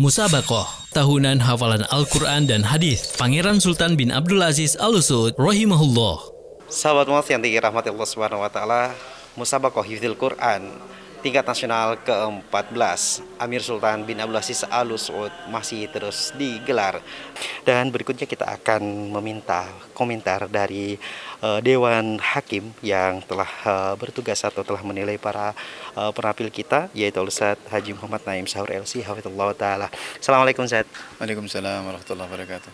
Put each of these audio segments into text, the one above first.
Musabakoh, tahunan hafalan Al-Quran dan Hadis Pangeran Sultan bin Abdul Aziz Al Saud rahimahullah. Sahabat Muas yang dirahmati Allah Subhanahu wa taala, Musabakoh Hifdzul Quran tingkat nasional ke-14 Amir Sultan bin Abdul Aziz Al Saud masih terus digelar. Dan berikutnya kita akan meminta komentar dari Dewan Hakim yang telah bertugas atau telah menilai para penampil kita, yaitu Ustaz Haji Muhammad Naim Sahur LC hafizallahu taala. Assalamualaikum Ustaz. Waalaikumsalam warahmatullahi wabarakatuh.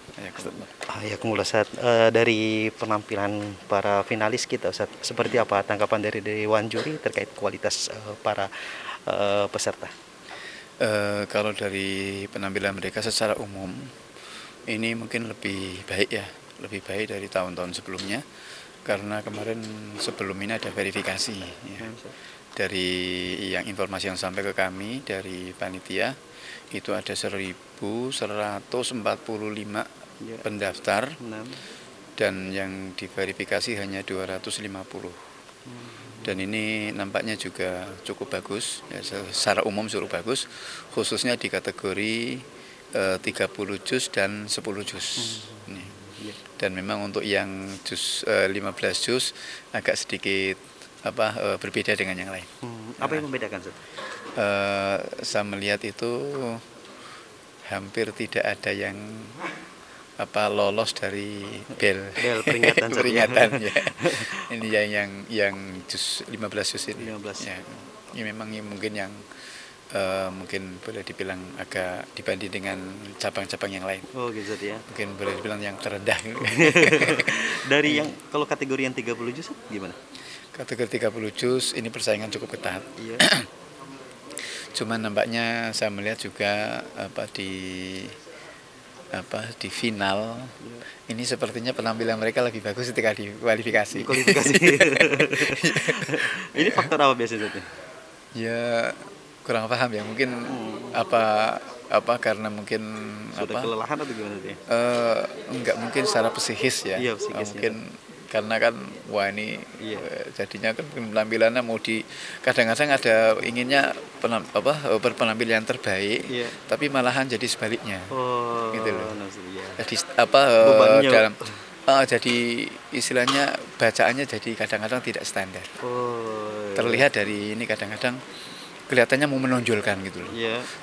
Ayakumullah Ustaz. Dari penampilan para finalis kita Ustaz, seperti apa tanggapan dari Dewan Juri terkait kualitas para peserta? Kalau dari penampilan mereka secara umum ini mungkin lebih baik ya, lebih baik dari tahun-tahun sebelumnya, karena kemarin sebelum ini ada verifikasi ya. Dari yang informasi yang sampai ke kami dari panitia itu ada 1.145 pendaftar dan yang diverifikasi hanya 250. Dan ini nampaknya juga cukup bagus ya, secara umum cukup bagus, khususnya di kategori 30 juz dan 10 juz. Dan memang untuk yang juz 15 juz agak sedikit berbeda dengan yang lain. Apa yang membedakan, Ustaz? Saya melihat itu hampir tidak ada yang lolos dari bel peringatan. peringatan ya. Ini yang juz 15 juz ini. 15. Ya. Ini memang mungkin yang mungkin boleh dibilang agak dibanding dengan cabang-cabang yang lain. Oh gitu ya. Mungkin boleh dibilang yang terendah. Dari yang kalau kategori yang 30 juz gimana? Kategori 30 juz ini persaingan cukup ketat. Iya. Cuman nampaknya saya melihat juga di final ini sepertinya penampilan mereka lebih bagus ketika di kualifikasi. Ini faktor apa biasanya? Ya kurang paham ya, mungkin karena mungkin sudah kelelahan atau gimana dia? Enggak, mungkin secara psikis ya. Iya, psikis, mungkin karena kan jadinya kan penampilannya kadang-kadang ada inginnya berpenampilan terbaik, tapi malahan jadi sebaliknya. Gitu loh. Jadi dalam jadi istilahnya bacaannya jadi kadang-kadang tidak standar. Terlihat dari ini kadang-kadang kelihatannya mau menonjolkan gitu loh.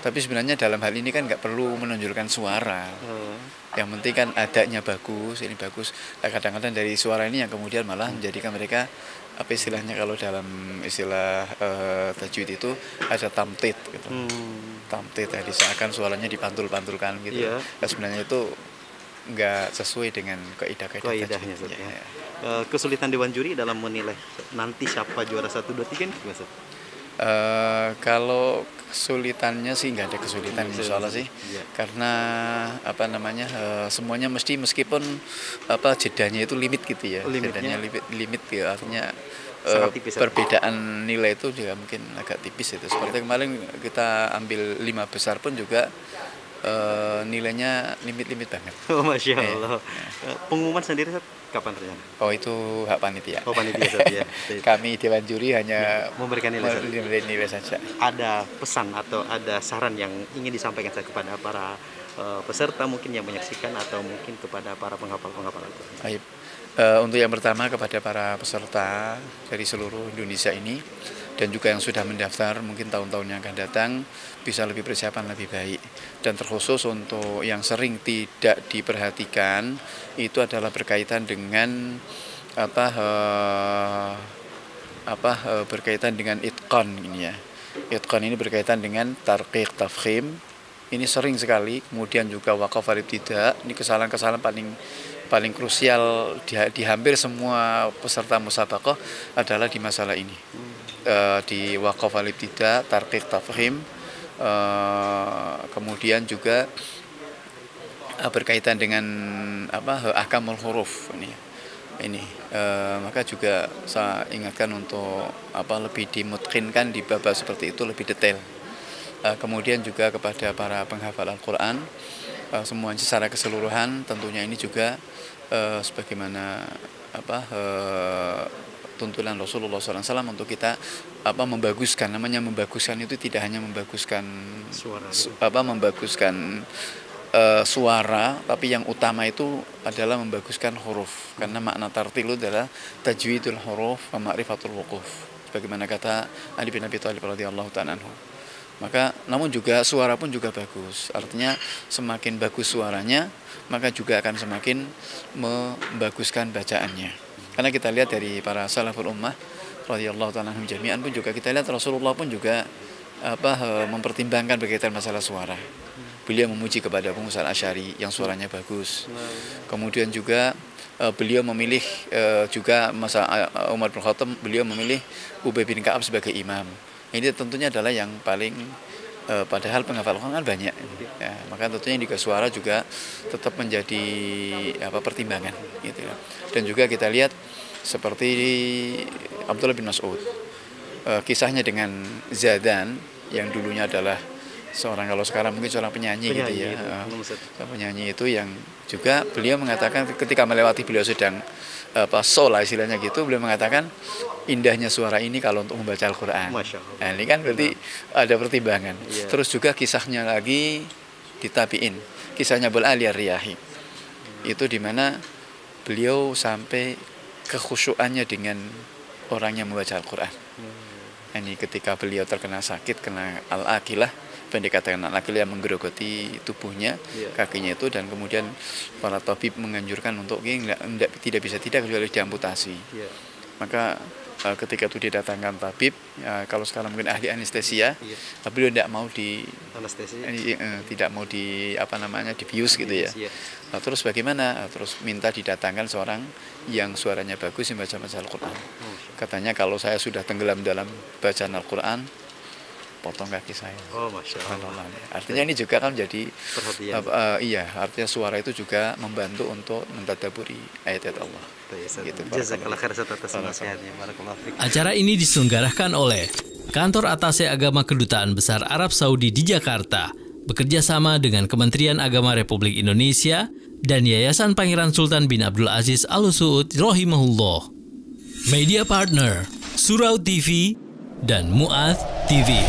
Tapi sebenarnya dalam hal ini kan nggak perlu menonjolkan suara. Yang penting kan adanya bagus, ini bagus. Nah, kadang-kadang dari suara ini yang kemudian malah menjadikan mereka istilahnya kalau dalam istilah tajwid itu ada tamtid gitu. Tamtid tadi seakan suaranya dipantul-pantulkan gitu. Nah, sebenarnya itu nggak sesuai dengan kaidah-kaidah tajwid. Kesulitan Dewan Juri dalam menilai nanti siapa juara 1, 2, 3 nih Mas? Kalau kesulitannya sih nggak ada kesulitan insya Allah sih, karena semuanya meskipun jedanya itu limit gitu ya, jedanya limit ya, artinya perbedaan nilai itu juga mungkin agak tipis itu. Seperti kemarin kita ambil 5 besar pun juga nilainya limit banget. Masya Allah. Pengumuman sendiri kapan terjadi? Itu hak panitia. Panitia saja. Kami Dewan Juri hanya memberikan nilai saja. Ada pesan atau ada saran yang ingin disampaikan saya kepada para peserta mungkin yang menyaksikan atau mungkin kepada para penghafal-penghafal Al-Quran? Untuk yang pertama kepada para peserta dari seluruh Indonesia ini dan juga yang sudah mendaftar mungkin tahun-tahun yang akan datang bisa lebih persiapan lebih baik, dan terkhusus untuk yang sering tidak diperhatikan itu adalah berkaitan dengan berkaitan dengan itqan ini ya. Itqan ini berkaitan dengan tarqiq tafkhim, ini sering sekali. Kemudian juga waqaf al-ibtida, ini kesalahan-kesalahan paling krusial di hampir semua peserta musabaqah adalah di masalah ini. Di waqaf al-ibtida, tarqiq tafkhim, kemudian juga berkaitan dengan ahkamul huruf ini. Maka juga saya ingatkan untuk lebih dimutqinkan di bab seperti itu, lebih detail. Kemudian juga kepada para penghafal Al-Quran semuanya secara keseluruhan, tentunya ini juga sebagaimana tuntunan Rasulullah SAW untuk kita membaguskan. Namanya membaguskan itu tidak hanya membaguskan suara, tapi yang utama itu adalah membaguskan huruf. Karena makna tartil adalah tajwidul huruf wa ma'rifatul wuquf. Sebagaimana kata Ali bin Abi Thalib radhiyallahu ta'ala anhu. Maka namun juga suara pun juga bagus. Artinya semakin bagus suaranya, maka juga akan semakin membaguskan bacaannya. Karena kita lihat dari para salaful ummah radhiyallahu ta'ala anhum jami'an pun juga kita lihat Rasulullah pun juga mempertimbangkan berkaitan masalah suara. Beliau memuji kepada Abu Musa al-Asy'ari yang suaranya bagus. Kemudian juga beliau memilih juga masa Umar bin Khattab, beliau memilih Ubay bin Ka'ab sebagai imam. Ini tentunya adalah yang paling padahal penghafal Quran banyak. Ya, maka tentunya juga suara juga tetap menjadi pertimbangan gitu ya. Dan juga kita lihat seperti Abdullah bin Mas'ud. Kisahnya dengan Zadan yang dulunya adalah seorang, kalau sekarang mungkin seorang penyanyi gitu ya. Penyanyi itu yang juga beliau mengatakan ketika melewati, beliau sedang sholat istilahnya gitu, beliau mengatakan indahnya suara ini kalau untuk membaca Al-Quran. Nah, ini kan berarti ada pertimbangan. Terus juga kisahnya lagi di Tabi'in, kisahnya Abul Ali Ar-Riyahi. Itu dimana beliau sampai kekhusyuannya dengan orang yang membaca Al-Quran. Ini ketika beliau terkena sakit, kena al-aqilah, dikatakan al-aqilah yang menggerogoti tubuhnya, kakinya itu, dan kemudian para tabib menganjurkan untuk tidak bisa kecuali diamputasi. Maka ketika itu didatangkan tabib, kalau sekarang mungkin ahli anestesia, beliau tidak mau dibius gitu ya. Nah, terus bagaimana? Terus minta didatangkan seorang yang suaranya bagus yang baca Al-Quran. Katanya kalau saya sudah tenggelam dalam bacaan Al-Quran, potong kaki saya. Masya Allah. Artinya ini juga kan menjadi perhatian. Artinya suara itu juga membantu untuk mentadabburi ayat-ayat Allah. Gitu. Jazakallah khair atas nasihatnya. Acara ini diselenggarakan oleh Kantor Atase Agama Kedutaan Besar Arab Saudi di Jakarta, bekerja sama dengan Kementerian Agama Republik Indonesia dan Yayasan Pangeran Sultan bin Abdul Aziz Al Saud rahimahullah. Media partner Surau TV dan Mu'adz TV.